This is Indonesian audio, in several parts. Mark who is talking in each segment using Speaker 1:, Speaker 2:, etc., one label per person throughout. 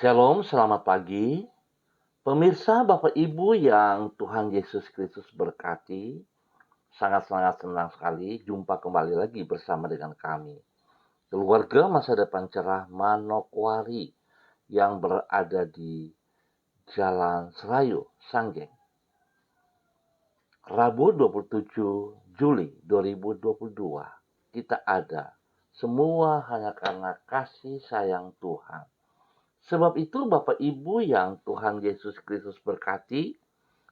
Speaker 1: Shalom, selamat pagi. Pemirsa, Bapak Ibu yang Tuhan Yesus Kristus berkati, sangat-sangat senang sekali jumpa kembali lagi bersama dengan kami. Keluarga Masa Depan Cerah Manokwari yang berada di Jalan Serayu, Sanggeng. Rabu 27 Juli 2022, kita ada. Semua hanya karena kasih sayang Tuhan. Sebab itu Bapak Ibu yang Tuhan Yesus Kristus berkati,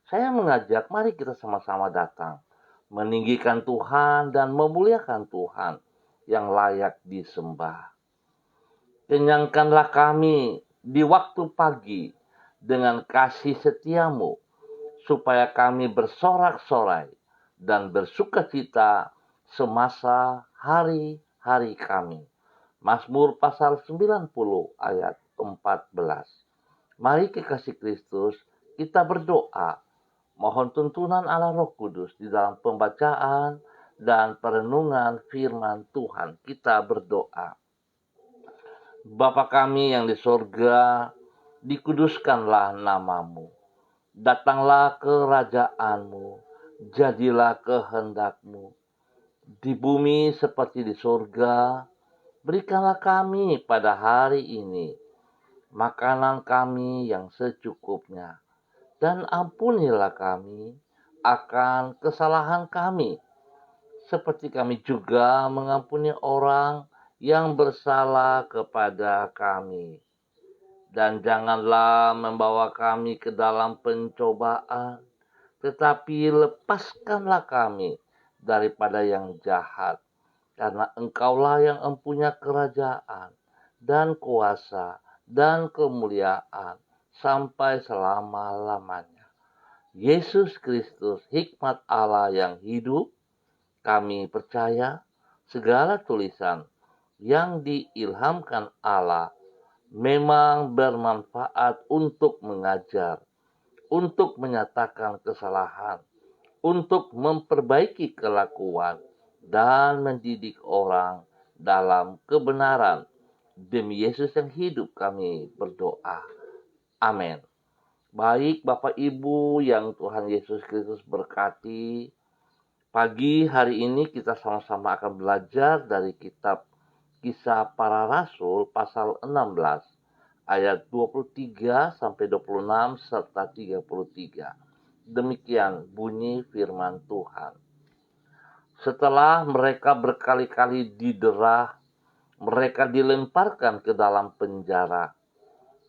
Speaker 1: saya mengajak mari kita sama-sama datang, meninggikan Tuhan dan memuliakan Tuhan yang layak disembah. Kenyangkanlah kami di waktu pagi dengan kasih setiamu, supaya kami bersorak-sorai dan bersukacita semasa hari-hari kami. Mazmur pasal 90 ayat 14. Mari kekasih Kristus, kita berdoa, mohon tuntunan Allah Roh Kudus di dalam pembacaan dan perenungan firman Tuhan. Kita berdoa. Bapa kami yang di sorga, dikuduskanlah namamu. Datanglah kerajaanmu, jadilah kehendakmu. Di bumi seperti di sorga, berikanlah kami pada hari ini makanan kami yang secukupnya, dan ampunilah kami akan kesalahan kami, seperti kami juga mengampuni orang yang bersalah kepada kami. Dan janganlah membawa kami ke dalam pencobaan, tetapi lepaskanlah kami daripada yang jahat, karena Engkaulah yang empunya kerajaan dan kuasa dan kemuliaan sampai selama-lamanya. Yesus Kristus, hikmat Allah yang hidup, kami percaya segala tulisan yang diilhamkan Allah memang bermanfaat untuk mengajar, untuk menyatakan kesalahan, untuk memperbaiki kelakuan, dan mendidik orang dalam kebenaran. Demi Yesus yang hidup kami berdoa. Amin. Baik Bapak Ibu yang Tuhan Yesus Kristus berkati, pagi hari ini kita sama-sama akan belajar dari kitab Kisah Para Rasul pasal 16 ayat 23 sampai 26 serta 33. Demikian bunyi firman Tuhan. Setelah mereka berkali-kali didera, mereka dilemparkan ke dalam penjara.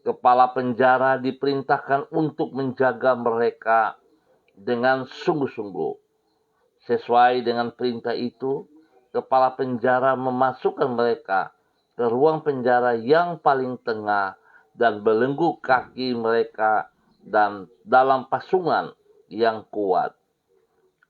Speaker 1: Kepala penjara diperintahkan untuk menjaga mereka dengan sungguh-sungguh. Sesuai dengan perintah itu, kepala penjara memasukkan mereka ke ruang penjara yang paling tengah dan belenggu kaki mereka dan dalam pasungan yang kuat.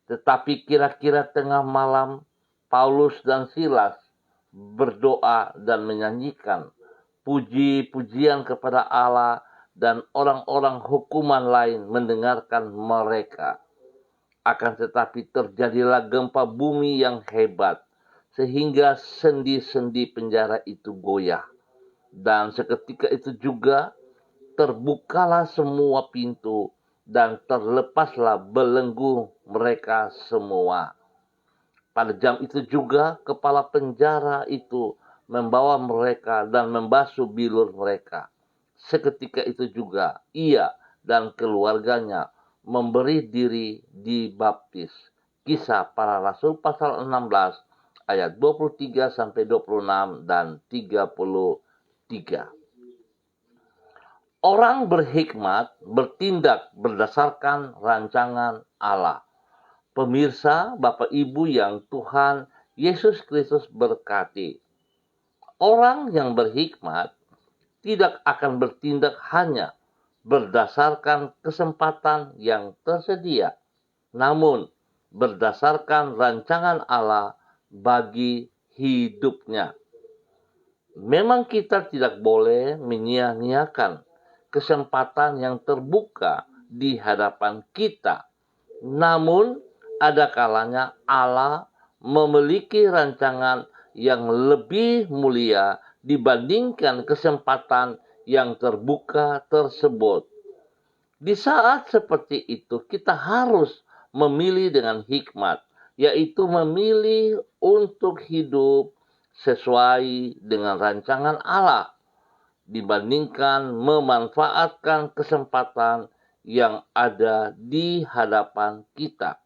Speaker 1: Tetapi kira-kira tengah malam, Paulus dan Silas berdoa dan menyanyikan puji-pujian kepada Allah, dan orang-orang hukuman lain mendengarkan mereka. Akan tetapi terjadilah gempa bumi yang hebat, sehingga sendi-sendi penjara itu goyah. Dan seketika itu juga terbukalah semua pintu dan terlepaslah belenggu mereka semua. Pada jam itu juga kepala penjara itu membawa mereka dan membasuh bilur mereka. Seketika itu juga ia dan keluarganya memberi diri dibaptis. Kisah Para Rasul pasal 16 ayat 23 sampai 26 dan 33. Orang berhikmat bertindak berdasarkan rancangan Allah. Pemirsa, Bapak Ibu yang Tuhan Yesus Kristus berkati. Orang yang berhikmat tidak akan bertindak hanya berdasarkan kesempatan yang tersedia, namun berdasarkan rancangan Allah bagi hidupnya. Memang kita tidak boleh menyia-nyiakan kesempatan yang terbuka di hadapan kita. Namun, ada kalanya Allah memiliki rancangan yang lebih mulia dibandingkan kesempatan yang terbuka tersebut. Di saat seperti itu kita harus memilih dengan hikmat, yaitu memilih untuk hidup sesuai dengan rancangan Allah dibandingkan memanfaatkan kesempatan yang ada di hadapan kita.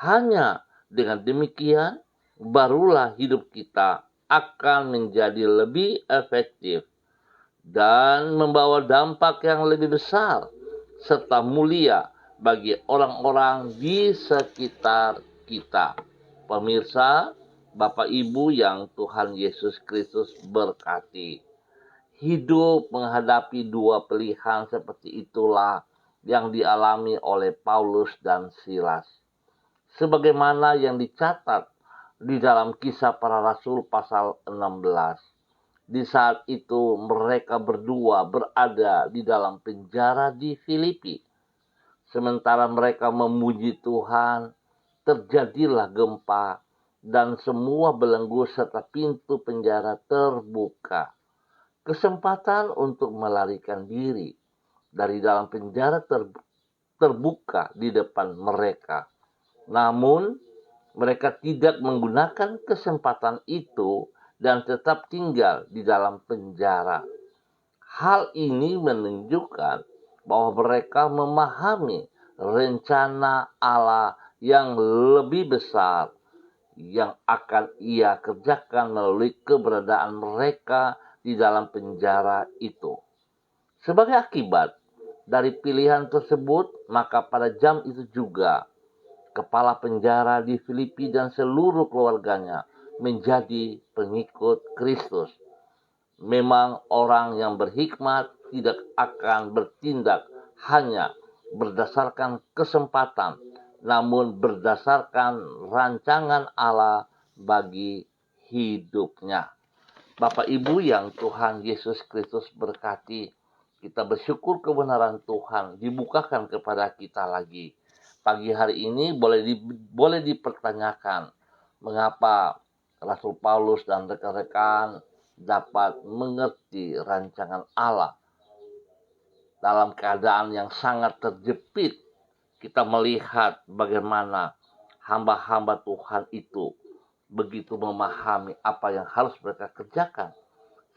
Speaker 1: Hanya dengan demikian, barulah hidup kita akan menjadi lebih efektif dan membawa dampak yang lebih besar serta mulia bagi orang-orang di sekitar kita. Pemirsa, Bapak Ibu yang Tuhan Yesus Kristus berkati. Hidup menghadapi dua pilihan seperti itulah yang dialami oleh Paulus dan Silas. Sebagaimana yang dicatat di dalam Kisah Para Rasul pasal 16. Di saat itu mereka berdua berada di dalam penjara di Filipi. Sementara mereka memuji Tuhan, terjadilah gempa dan semua belenggu serta pintu penjara terbuka. Kesempatan untuk melarikan diri dari dalam penjara terbuka di depan mereka. Namun mereka tidak menggunakan kesempatan itu dan tetap tinggal di dalam penjara. Hal ini menunjukkan bahwa mereka memahami rencana Allah yang lebih besar yang akan Ia kerjakan melalui keberadaan mereka di dalam penjara itu. Sebagai akibat dari pilihan tersebut, maka pada jam itu juga kepala penjara di Filipi dan seluruh keluarganya menjadi pengikut Kristus. Memang orang yang berhikmat tidak akan bertindak hanya berdasarkan kesempatan, namun berdasarkan rancangan Allah bagi hidupnya. Bapak Ibu yang Tuhan Yesus Kristus berkati, kita bersyukur kebenaran Tuhan dibukakan kepada kita lagi. Pagi hari ini boleh dipertanyakan mengapa Rasul Paulus dan rekan-rekan dapat mengerti rancangan Allah dalam keadaan yang sangat terjepit. Kita melihat bagaimana hamba-hamba Tuhan itu begitu memahami apa yang harus mereka kerjakan.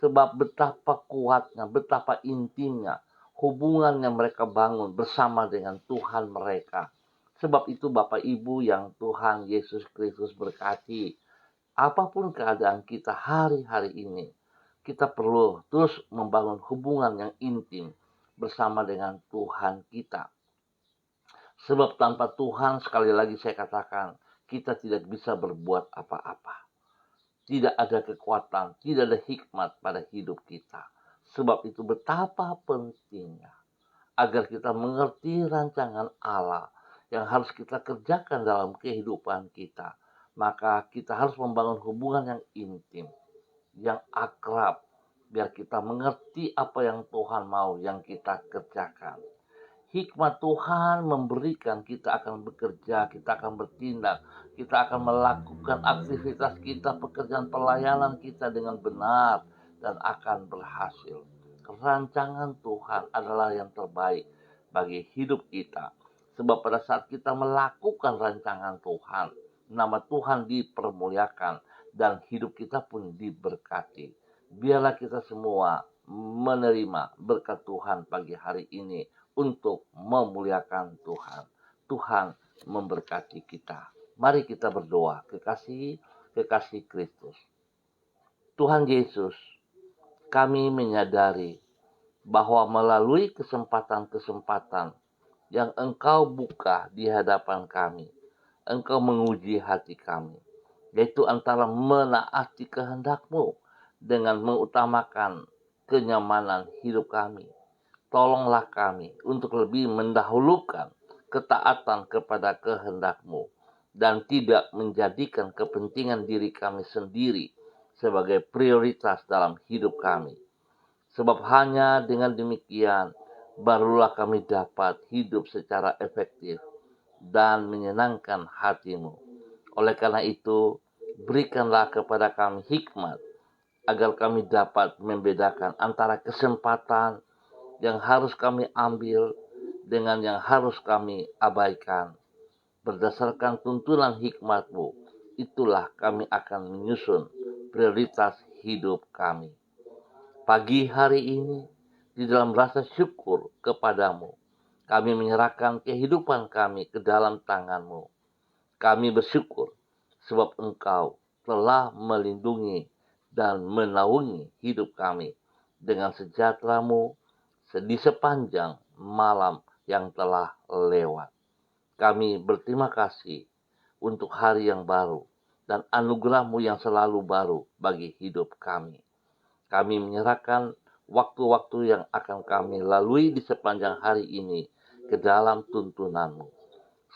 Speaker 1: Sebab betapa kuatnya, betapa intimnya hubungan yang mereka bangun bersama dengan Tuhan mereka. Sebab itu Bapak Ibu yang Tuhan Yesus Kristus berkati, apapun keadaan kita hari-hari ini, kita perlu terus membangun hubungan yang intim bersama dengan Tuhan kita. Sebab tanpa Tuhan, sekali lagi saya katakan, kita tidak bisa berbuat apa-apa. Tidak ada kekuatan, tidak ada hikmat pada hidup kita. Sebab itu betapa pentingnya agar kita mengerti rancangan Allah yang harus kita kerjakan dalam kehidupan kita. Maka kita harus membangun hubungan yang intim, yang akrab, biar kita mengerti apa yang Tuhan mau yang kita kerjakan. Hikmat Tuhan memberikan kita akan bekerja, kita akan bertindak, kita akan melakukan aktivitas kita, pekerjaan pelayanan kita dengan benar dan akan berhasil. Rancangan Tuhan adalah yang terbaik bagi hidup kita. Sebab pada saat kita melakukan rancangan Tuhan, nama Tuhan dipermuliakan dan hidup kita pun diberkati. Biarlah kita semua menerima berkat Tuhan pagi hari ini untuk memuliakan Tuhan. Tuhan memberkati kita. Mari kita berdoa. Kekasih Kristus. Tuhan Yesus, kami menyadari bahwa melalui kesempatan-kesempatan yang Engkau buka di hadapan kami, Engkau menguji hati kami, yaitu antara menaati kehendak-Mu dengan mengutamakan kenyamanan hidup kami. Tolonglah kami untuk lebih mendahulukan ketaatan kepada kehendak-Mu dan tidak menjadikan kepentingan diri kami sendiri sebagai prioritas dalam hidup kami. Sebab hanya dengan demikian barulah kami dapat hidup secara efektif dan menyenangkan hati-Mu. Oleh karena itu, berikanlah kepada kami hikmat agar kami dapat membedakan antara kesempatan yang harus kami ambil dengan yang harus kami abaikan. Berdasarkan tuntunan hikmat-Mu, itulah kami akan menyusun prioritas hidup kami. Pagi hari ini, di dalam rasa syukur kepadamu, kami menyerahkan kehidupan kami ke dalam tangan-Mu. Kami bersyukur sebab Engkau telah melindungi dan menaungi hidup kami dengan sejahtera-Mu di sepanjang malam yang telah lewat. Kami berterima kasih untuk hari yang baru dan anugerah-Mu yang selalu baru bagi hidup kami. Kami menyerahkan waktu-waktu yang akan kami lalui di sepanjang hari ini ke dalam tuntunan-Mu.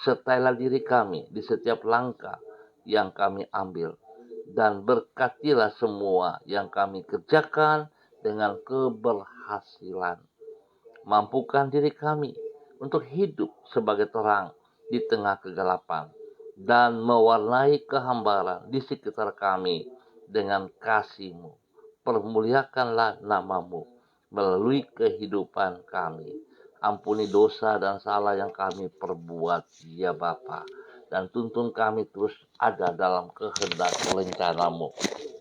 Speaker 1: Sertailah diri kami di setiap langkah yang kami ambil, dan berkatilah semua yang kami kerjakan dengan keberhasilan. Mampukan diri kami untuk hidup sebagai terang di tengah kegelapan dan mewarnai kehambaran di sekitar kami dengan kasih-Mu. Permuliakanlah nama-Mu melalui kehidupan kami. Ampuni dosa dan salah yang kami perbuat, ya Bapa, dan tuntun kami terus ada dalam kehendak rencana-Mu.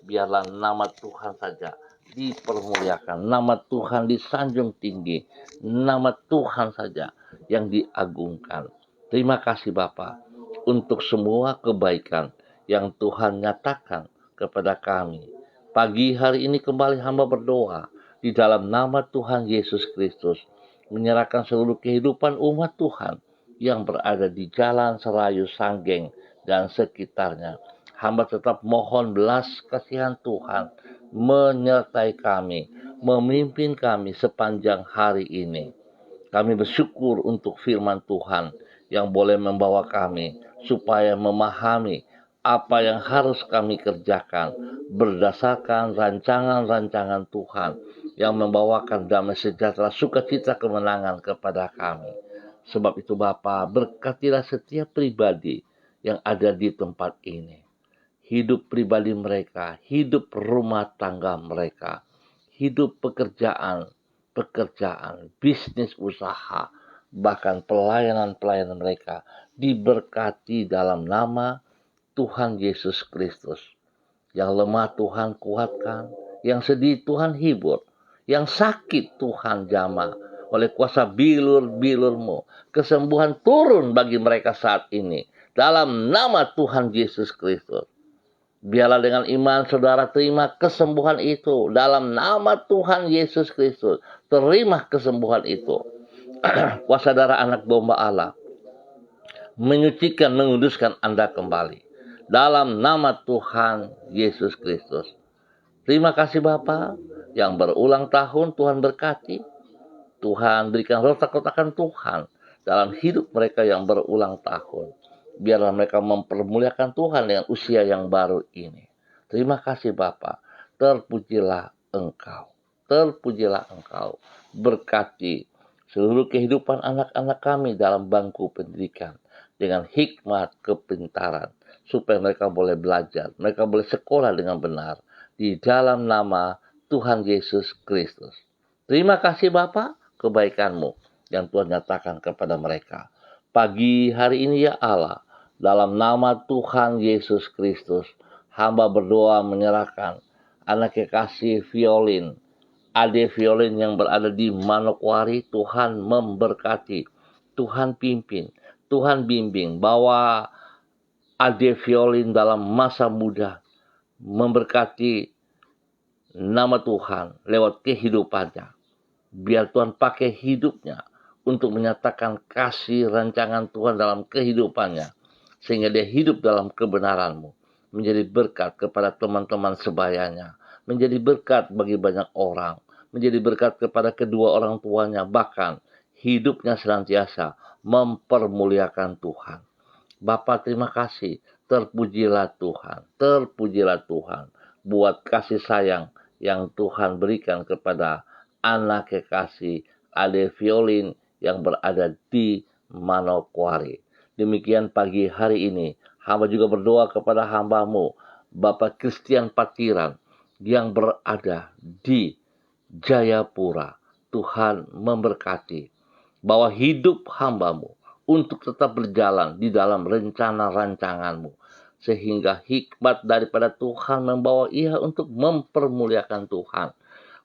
Speaker 1: Biarlah nama Tuhan saja dipermuliakan, nama Tuhan disanjung tinggi, nama Tuhan saja yang diagungkan. Terima kasih Bapa untuk semua kebaikan yang Tuhan nyatakan kepada kami. Pagi hari ini kembali hamba berdoa di dalam nama Tuhan Yesus Kristus, menyerahkan seluruh kehidupan umat Tuhan yang berada di Jalan Serayu Sanggeng dan sekitarnya. Hamba tetap mohon belas kasihan Tuhan menyertai kami, memimpin kami sepanjang hari ini. Kami bersyukur untuk firman Tuhan yang boleh membawa kami supaya memahami apa yang harus kami kerjakan berdasarkan rancangan-rancangan Tuhan yang membawakan damai sejahtera, sukacita, kemenangan kepada kami. Sebab itu Bapa, berkatilah setiap pribadi yang ada di tempat ini. Hidup pribadi mereka, hidup rumah tangga mereka, hidup pekerjaan, bisnis usaha, bahkan pelayanan-pelayanan mereka diberkati dalam nama Tuhan Yesus Kristus. Yang lemah Tuhan kuatkan, yang sedih Tuhan hibur, yang sakit Tuhan jamah. Oleh kuasa bilur-bilur-Mu, kesembuhan turun bagi mereka saat ini dalam nama Tuhan Yesus Kristus. Biarlah dengan iman saudara terima kesembuhan itu dalam nama Tuhan Yesus Kristus. Terima kesembuhan itu. Kuasa darah anak domba Allah menyucikan, menguduskan Anda kembali dalam nama Tuhan Yesus Kristus. Terima kasih Bapa, yang berulang tahun Tuhan berkati. Tuhan berikan rotak-rotakan Tuhan dalam hidup mereka yang berulang tahun. Biarlah mereka mempermuliakan Tuhan dengan usia yang baru ini. Terima kasih Bapa. Terpujilah Engkau. Terpujilah Engkau. Berkati seluruh kehidupan anak-anak kami dalam bangku pendidikan dengan hikmat kepintaran, supaya mereka boleh belajar, mereka boleh sekolah dengan benar di dalam nama Tuhan Yesus Kristus. Terima kasih Bapa, kebaikan-Mu yang Tuhan nyatakan kepada mereka. Pagi hari ini ya Allah, dalam nama Tuhan Yesus Kristus, hamba berdoa menyerahkan anak kekasih Violin, adik Violin yang berada di Manokwari. Tuhan memberkati, Tuhan pimpin, Tuhan bimbing, bawa adik Violin dalam masa muda, memberkati nama Tuhan lewat kehidupannya. Biar Tuhan pakai hidupnya untuk menyatakan kasih rancangan Tuhan dalam kehidupannya, sehingga dia hidup dalam kebenaran-Mu, menjadi berkat kepada teman-teman sebayanya, menjadi berkat bagi banyak orang, menjadi berkat kepada kedua orang tuanya, bahkan hidupnya senantiasa mempermuliakan Tuhan. Bapa terima kasih, terpujilah Tuhan buat kasih sayang yang Tuhan berikan kepada anak kekasih Ade Violin yang berada di Manokwari. Demikian pagi hari ini, hamba juga berdoa kepada hamba-Mu, Bapak Christian Patiran, yang berada di Jayapura. Tuhan memberkati bahwa hidup hamba-Mu untuk tetap berjalan di dalam rencana rancangan-Mu, sehingga hikmat daripada Tuhan membawa ia untuk mempermuliakan Tuhan,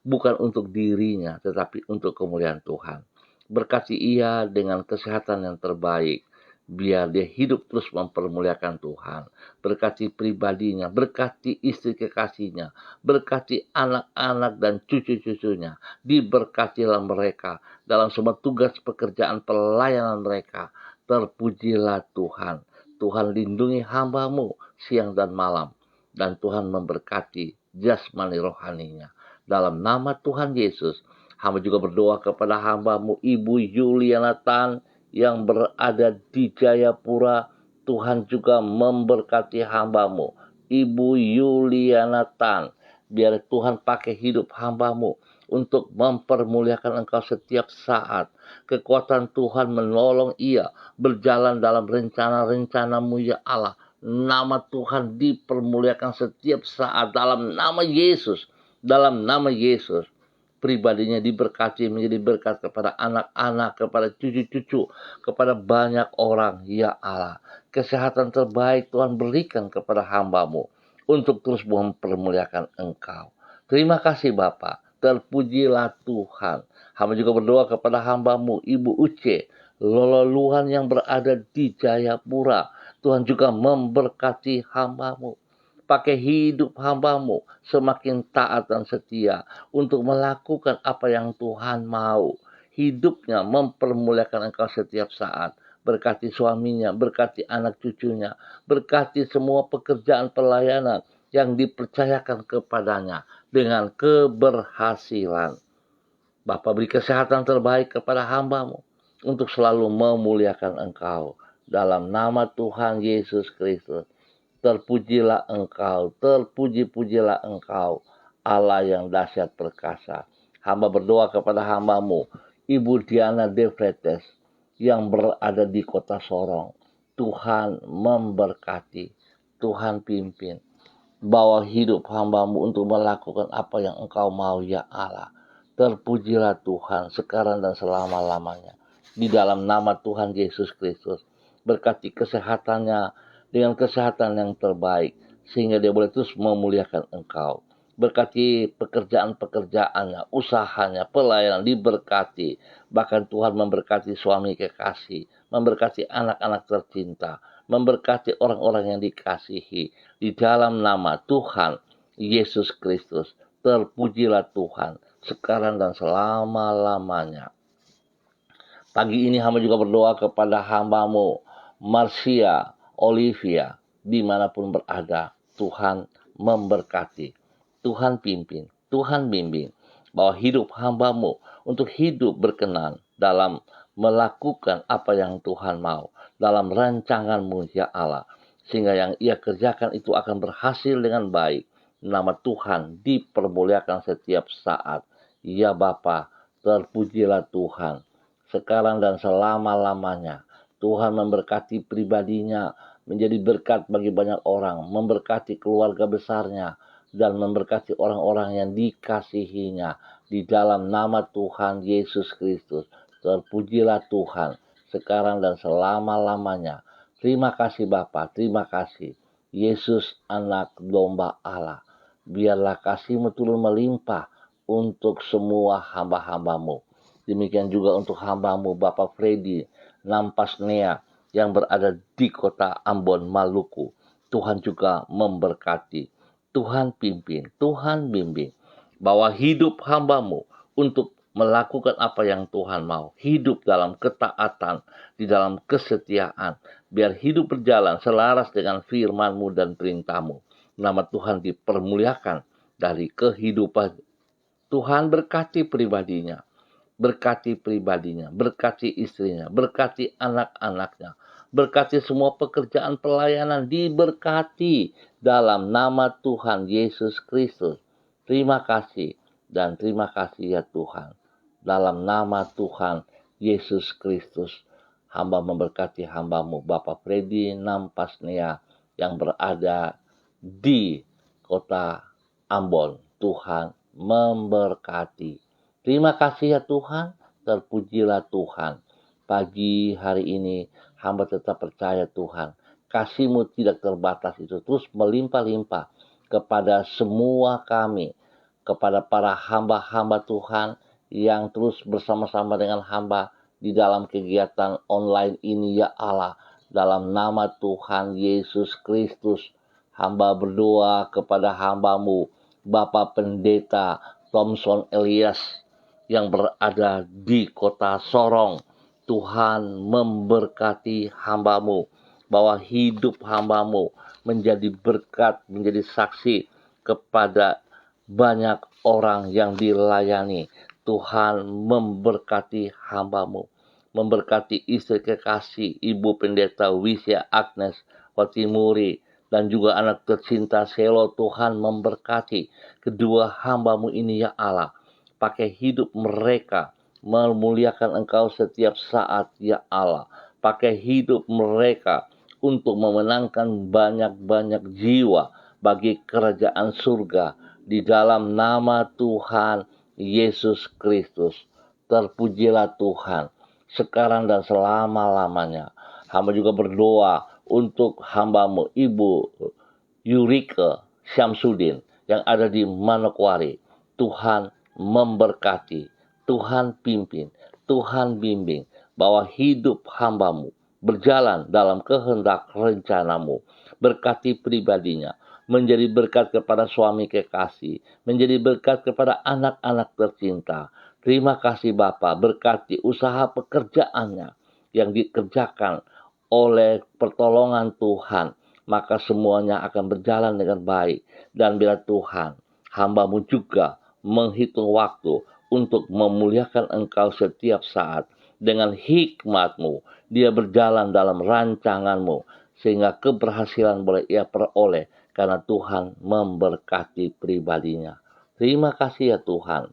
Speaker 1: bukan untuk dirinya tetapi untuk kemuliaan Tuhan. Berkati ia dengan kesehatan yang terbaik, biar dia hidup terus mempermuliakan Tuhan. Berkati pribadinya, berkati istri kekasihnya, berkati anak-anak dan cucu-cucunya. Diberkatilah mereka dalam semua tugas pekerjaan pelayanan mereka. Terpujilah Tuhan. Tuhan lindungi hamba-Mu siang dan malam, dan Tuhan memberkati jasmani rohaninya. Dalam nama Tuhan Yesus, hamba juga berdoa kepada hamba-Mu Ibu Yuliana Tan yang berada di Jayapura. Tuhan juga memberkati hamba-Mu Ibu Yuliana Tan. Biar Tuhan pakai hidup hamba-Mu untuk mempermuliakan Engkau setiap saat. Kekuatan Tuhan menolong ia berjalan dalam rencana-rencana-Mu ya Allah. Nama Tuhan dipermuliakan setiap saat dalam nama Yesus. Dalam nama Yesus. Pribadinya diberkati menjadi berkat kepada anak-anak, kepada cucu-cucu, kepada banyak orang. Ya Allah, kesehatan terbaik Tuhan berikan kepada hamba-Mu untuk terus mempermuliakan Engkau. Terima kasih Bapa, terpujilah Tuhan. Hamba juga berdoa kepada hamba-Mu Ibu Uce Lololuhan yang berada di Jayapura. Tuhan juga memberkati hamba-Mu. Pakai hidup hamba-Mu semakin taat dan setia untuk melakukan apa yang Tuhan mau. Hidupnya mempermuliakan Engkau setiap saat. Berkati suaminya, berkati anak cucunya, berkati semua pekerjaan pelayanan yang dipercayakan kepadanya dengan keberhasilan. Bapa, beri kesehatan terbaik kepada hamba-Mu untuk selalu memuliakan Engkau. Dalam nama Tuhan Yesus Kristus. Terpujilah Engkau, terpuji-pujilah Engkau, Allah yang dahsyat perkasa. Hamba berdoa kepada hamba-Mu, Ibu Diana Devretes, yang berada di kota Sorong. Tuhan memberkati, Tuhan pimpin. Bawa hidup hamba-Mu untuk melakukan apa yang Engkau mau ya Allah. Terpujilah Tuhan sekarang dan selama-lamanya. Di dalam nama Tuhan Yesus Kristus. Berkati kesehatannya, dengan kesehatan yang terbaik, sehingga dia boleh terus memuliakan Engkau. Berkati pekerjaan-pekerjaannya, usahanya, pelayanan diberkati. Bahkan Tuhan memberkati suami kekasih, memberkati anak-anak tercinta, memberkati orang-orang yang dikasihi. Di dalam nama Tuhan Yesus Kristus, terpujilah Tuhan, sekarang dan selama-lamanya. Pagi ini hamba juga berdoa kepada hamba-Mu, Marcia Olivia, dimanapun berada. Tuhan memberkati, Tuhan pimpin, Tuhan bimbing, bahwa hidup hamba-Mu untuk hidup berkenan dalam melakukan apa yang Tuhan mau, dalam rancangan-Mu ya Allah, sehingga yang ia kerjakan itu akan berhasil dengan baik. Nama Tuhan dipermuliakan setiap saat. Ya Bapa, terpujilah Tuhan sekarang dan selama-lamanya. Tuhan memberkati pribadinya menjadi berkat bagi banyak orang, memberkati keluarga besarnya, dan memberkati orang-orang yang dikasihinya. Di dalam nama Tuhan Yesus Kristus, terpujilah Tuhan sekarang dan selama-lamanya. Terima kasih Bapa, terima kasih. Yesus anak domba Allah, biarlah kasih-Mu turun melimpah untuk semua hamba-hamba-Mu. Demikian juga untuk hamba-Mu Bapak Freddy Nampasnea yang berada di kota Ambon, Maluku. Tuhan juga memberkati, Tuhan pimpin, Tuhan bimbing, bahwa hidup hamba-Mu untuk melakukan apa yang Tuhan mau. Hidup dalam ketaatan, di dalam kesetiaan. Biar hidup berjalan selaras dengan firman-Mu dan perintah-Mu. Nama Tuhan dipermuliakan dari kehidupan. Tuhan berkati pribadinya. Berkati pribadinya, berkati istrinya, berkati anak-anaknya, berkati semua pekerjaan pelayanan, diberkati dalam nama Tuhan Yesus Kristus. Terima kasih dan terima kasih ya Tuhan. Dalam nama Tuhan Yesus Kristus, hamba memberkati hamba-Mu Bapak Freddy Nampasnea yang berada di kota Ambon. Tuhan memberkati. Terima kasih ya Tuhan, terpujilah Tuhan. Pagi hari ini hamba tetap percaya Tuhan, kasih-Mu tidak terbatas itu terus melimpah-limpah kepada semua kami, kepada para hamba-hamba Tuhan yang terus bersama-sama dengan hamba di dalam kegiatan online ini ya Allah. Dalam nama Tuhan Yesus Kristus, hamba berdoa kepada hamba-Mu, Bapak Pendeta Thomson Elias yang berada di kota Sorong. Tuhan memberkati hamba-Mu, bahwa hidup hamba-Mu menjadi berkat, menjadi saksi kepada banyak orang yang dilayani. Tuhan memberkati hamba-Mu, memberkati istri kekasih Ibu Pendeta Wisya Agnes Watimuri, dan juga anak tercinta Selo. Tuhan memberkati kedua hamba-Mu ini ya Allah. Pakai hidup mereka memuliakan Engkau setiap saat ya Allah. Pakai hidup mereka untuk memenangkan banyak-banyak jiwa bagi kerajaan surga di dalam nama Tuhan Yesus Kristus. Terpujilah Tuhan sekarang dan selama-lamanya. Hamba juga berdoa untuk hamba-Mu Ibu Yurike Syamsuddin yang ada di Manokwari. Tuhan memberkati, Tuhan pimpin, Tuhan bimbing, bahwa hidup hamba-Mu berjalan dalam kehendak rencana-Mu. Berkati pribadinya, menjadi berkat kepada suami kekasih, menjadi berkat kepada anak-anak tercinta. Terima kasih Bapa, berkati usaha pekerjaannya yang dikerjakan oleh pertolongan Tuhan, maka semuanya akan berjalan dengan baik. Dan bila Tuhan, hamba-Mu juga menghitung waktu untuk memuliakan Engkau setiap saat, dengan hikmat-Mu, dia berjalan dalam rancangan-Mu, sehingga keberhasilan boleh ia peroleh, karena Tuhan memberkati pribadinya. Terima kasih ya Tuhan.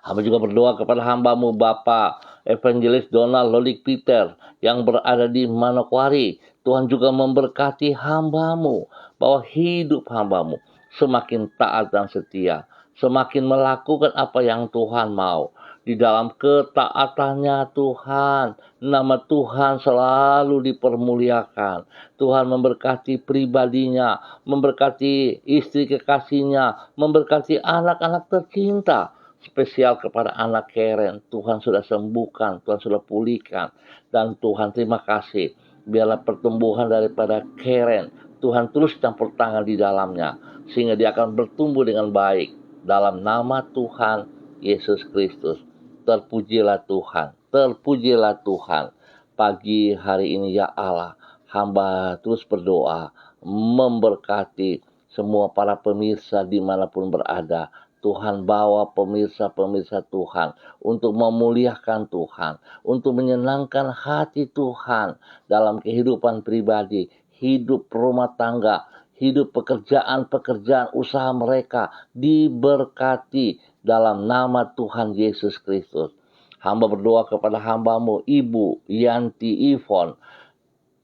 Speaker 1: Hamba juga berdoa kepada hamba-Mu Bapak Evangelis Donald Lolik Peter yang berada di Manokwari. Tuhan juga memberkati hamba-Mu, bahwa hidup hamba-Mu semakin taat dan setia, semakin melakukan apa yang Tuhan mau. Di dalam ketaatannya Tuhan, nama Tuhan selalu dipermuliakan. Tuhan memberkati pribadinya, memberkati istri kekasihnya, memberkati anak-anak tercinta. Spesial kepada anak Karen, Tuhan sudah sembuhkan, Tuhan sudah pulihkan. Dan Tuhan terima kasih, biarlah pertumbuhan daripada Karen, Tuhan terus campur tangan di dalamnya, sehingga dia akan bertumbuh dengan baik. Dalam nama Tuhan Yesus Kristus, terpujilah Tuhan, terpujilah Tuhan. Pagi hari ini ya Allah, hamba terus berdoa, memberkati semua para pemirsa dimanapun berada. Tuhan bawa pemirsa-pemirsa Tuhan untuk memuliakan Tuhan, untuk menyenangkan hati Tuhan dalam kehidupan pribadi, hidup rumah tangga, hidup pekerjaan-pekerjaan usaha mereka diberkati dalam nama Tuhan Yesus Kristus. Hamba berdoa kepada hamba-Mu Ibu Yanti Ivon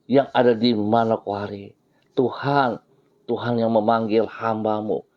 Speaker 1: yang ada di Manokwari. Tuhan yang memanggil hamba-Mu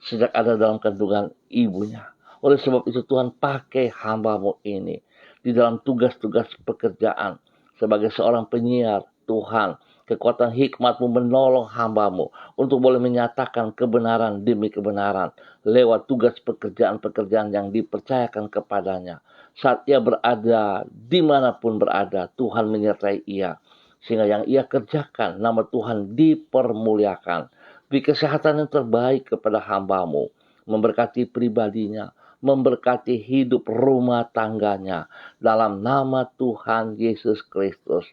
Speaker 1: sejak ada dalam kandungan ibunya. Oleh sebab itu Tuhan pakai hamba-Mu ini di dalam tugas-tugas pekerjaan sebagai seorang penyiar. Tuhan, kekuatan hikmat-Mu menolong hamba-Mu untuk boleh menyatakan kebenaran demi kebenaran lewat tugas pekerjaan-pekerjaan yang dipercayakan kepadanya. Saat ia berada dimanapun berada, Tuhan menyertai ia, sehingga yang ia kerjakan nama Tuhan dipermuliakan. Beri kesehatan yang terbaik kepada hamba-Mu, memberkati pribadinya, memberkati hidup rumah tangganya, dalam nama Tuhan Yesus Kristus.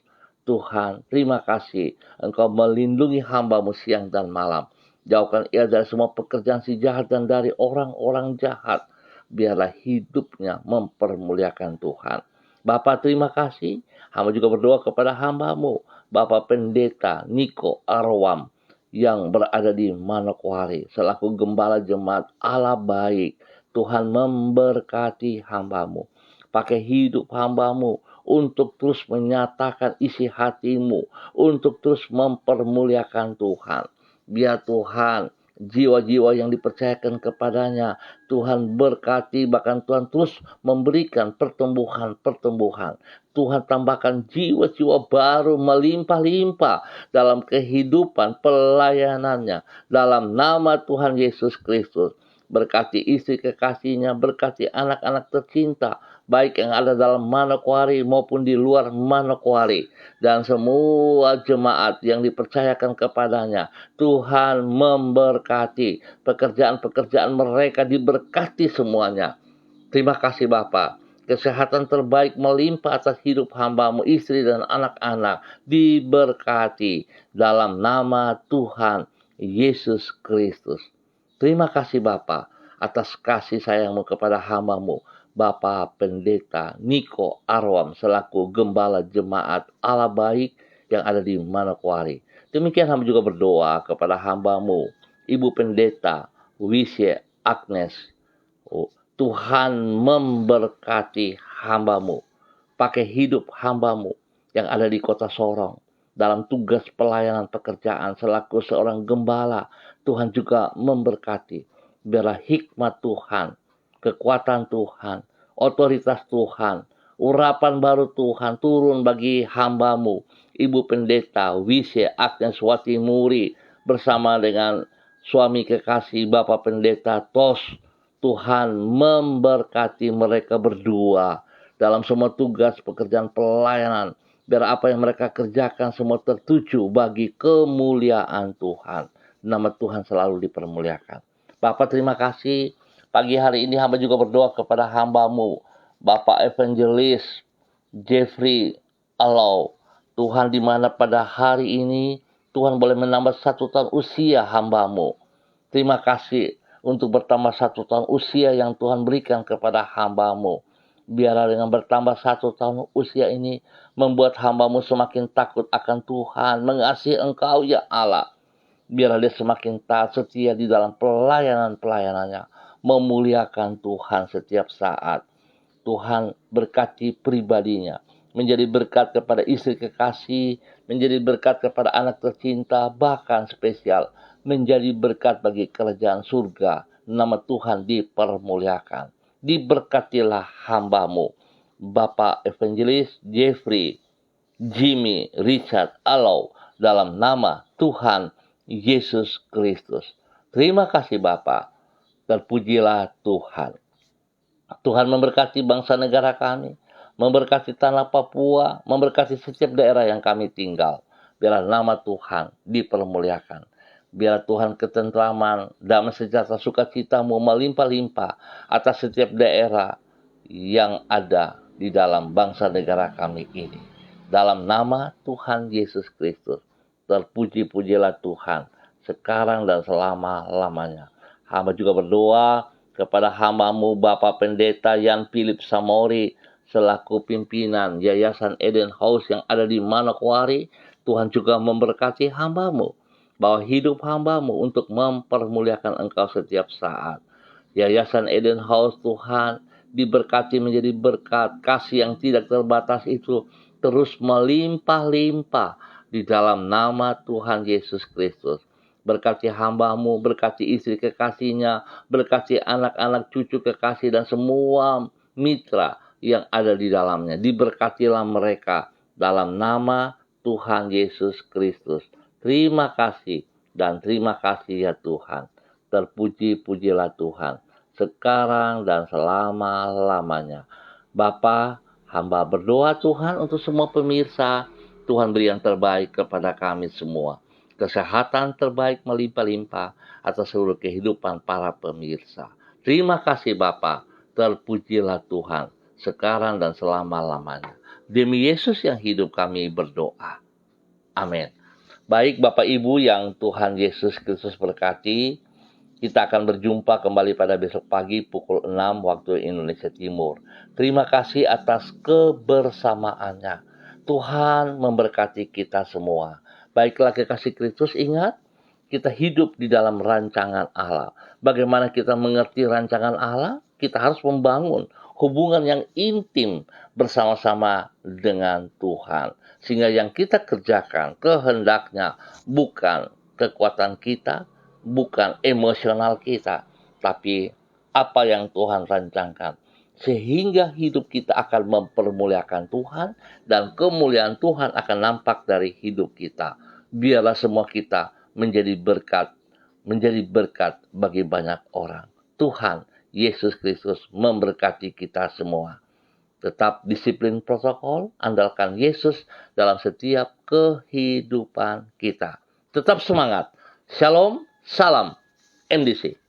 Speaker 1: Tuhan, terima kasih Engkau melindungi hamba-Mu siang dan malam. Jauhkan ia dari semua pekerjaan si jahat dan dari orang-orang jahat. Biarlah hidupnya mempermuliakan Tuhan. Bapa terima kasih. Hamba juga berdoa kepada hamba-Mu, Bapak Pendeta Niko Arwam, yang berada di Manokwari selaku gembala jemaat Allah baik. Tuhan memberkati hamba-Mu. Pakai hidup hamba-Mu untuk terus menyatakan isi hati-Mu, untuk terus mempermuliakan Tuhan. Biar Tuhan jiwa-jiwa yang dipercayakan kepadanya. Tuhan berkati, bahkan Tuhan terus memberikan pertumbuhan. Tuhan tambahkan jiwa-jiwa baru melimpah-limpah dalam kehidupan pelayanannya. Dalam nama Tuhan Yesus Kristus. Berkati istri kekasihnya, berkati anak-anak tercinta, baik yang ada dalam Manokwari maupun di luar Manokwari. Dan semua jemaat yang dipercayakan kepadanya, Tuhan memberkati. Pekerjaan-pekerjaan mereka diberkati semuanya. Terima kasih Bapa. Kesehatan terbaik melimpah atas hidup hamba-Mu, istri dan anak-anak. Diberkati dalam nama Tuhan Yesus Kristus. Terima kasih Bapa atas kasih sayang-Mu kepada hamba-Mu, Bapak Pendeta Niko Arwam selaku Gembala Jemaat Allah Baik yang ada di Manokwari. Demikian hamba juga berdoa kepada hamba-Mu, Ibu Pendeta Wisye Agnes. Tuhan memberkati hamba-Mu, pakai hidup hamba-Mu yang ada di kota Sorong dalam tugas pelayanan pekerjaan selaku seorang gembala. Tuhan juga memberkati. Biarlah hikmat Tuhan, kekuatan Tuhan, otoritas Tuhan, urapan baru Tuhan turun bagi hamba-Mu, Ibu Pendeta Wisye Agnes Wati Muri bersama dengan suami kekasih Bapak Pendeta Tos. Tuhan memberkati mereka berdua dalam semua tugas pekerjaan pelayanan. Biar apa yang mereka kerjakan semua tertuju bagi kemuliaan Tuhan. Nama Tuhan selalu dipermuliakan. Bapak terima kasih. Pagi hari ini hamba juga berdoa kepada hamba-Mu, Bapak Evangelis Jeffrey Alau. Tuhan, di mana pada hari ini Tuhan boleh menambah 1 tahun usia hamba-Mu. Terima kasih untuk bertambah 1 tahun usia yang Tuhan berikan kepada hamba-Mu. Biarlah dengan bertambah 1 tahun usia ini membuat hamba-Mu semakin takut akan Tuhan, mengasihi Engkau ya Allah. Biarlah dia semakin taat setia di dalam pelayanannya, memuliakan Tuhan setiap saat. Tuhan berkati pribadinya, menjadi berkat kepada istri kekasih, menjadi berkat kepada anak tercinta, bahkan spesial, menjadi berkat bagi kerajaan surga. Nama Tuhan dipermuliakan. Diberkatilah hamba-Mu, Bapak Evangelis Jeffrey Jimmy Richard Alau, dalam nama Tuhan Yesus Kristus. Terima kasih Bapa. Terpujilah Tuhan. Tuhan memberkati bangsa negara kami, memberkati tanah Papua, memberkati setiap daerah yang kami tinggal. Biarlah nama Tuhan dipermuliakan. Biar Tuhan ketentraman, damai sejahtera, sukacita-Mu melimpah-limpah atas setiap daerah yang ada di dalam bangsa negara kami ini. Dalam nama Tuhan Yesus Kristus. Terpuji-pujilah Tuhan sekarang dan selama-lamanya. Hamba juga berdoa kepada hamba-Mu Bapak Pendeta Yan Philip Samori selaku pimpinan Yayasan Eden House yang ada di Manokwari. Tuhan juga memberkati hamba-Mu, bahwa hidup hamba-Mu untuk mempermuliakan Engkau setiap saat. Yayasan Eden House Tuhan diberkati menjadi berkat, kasih yang tidak terbatas itu terus melimpah-limpah di dalam nama Tuhan Yesus Kristus. Berkati hamba-Mu, berkati istri kekasihnya, berkati anak-anak cucu kekasih dan semua mitra yang ada di dalamnya. Diberkatilah mereka dalam nama Tuhan Yesus Kristus. Terima kasih dan terima kasih ya Tuhan. Terpuji-pujilah Tuhan sekarang dan selama-lamanya. Bapa, hamba berdoa Tuhan untuk semua pemirsa. Tuhan beri yang terbaik kepada kami semua. Kesehatan terbaik melimpah-limpah atas seluruh kehidupan para pemirsa. Terima kasih Bapa. Terpujilah Tuhan sekarang dan selama-lamanya. Demi Yesus yang hidup kami berdoa. Amin. Baik Bapak Ibu yang Tuhan Yesus Kristus berkati. Kita akan berjumpa kembali pada besok pagi pukul 6 waktu Indonesia Timur. Terima kasih atas kebersamaannya. Tuhan memberkati kita semua. Baiklah kekasih Kristus, ingat, kita hidup di dalam rancangan Allah. Bagaimana kita mengerti rancangan Allah? Kita harus membangun hubungan yang intim bersama-sama dengan Tuhan. Sehingga yang kita kerjakan, kehendaknya bukan kekuatan kita, bukan emosional kita, tapi apa yang Tuhan rancangkan. Sehingga hidup kita akan mempermuliakan Tuhan dan kemuliaan Tuhan akan nampak dari hidup kita. Biarlah semua kita menjadi berkat bagi banyak orang. Tuhan Yesus Kristus memberkati kita semua. Tetap disiplin protokol, andalkan Yesus dalam setiap kehidupan kita. Tetap semangat. Shalom, salam MDC.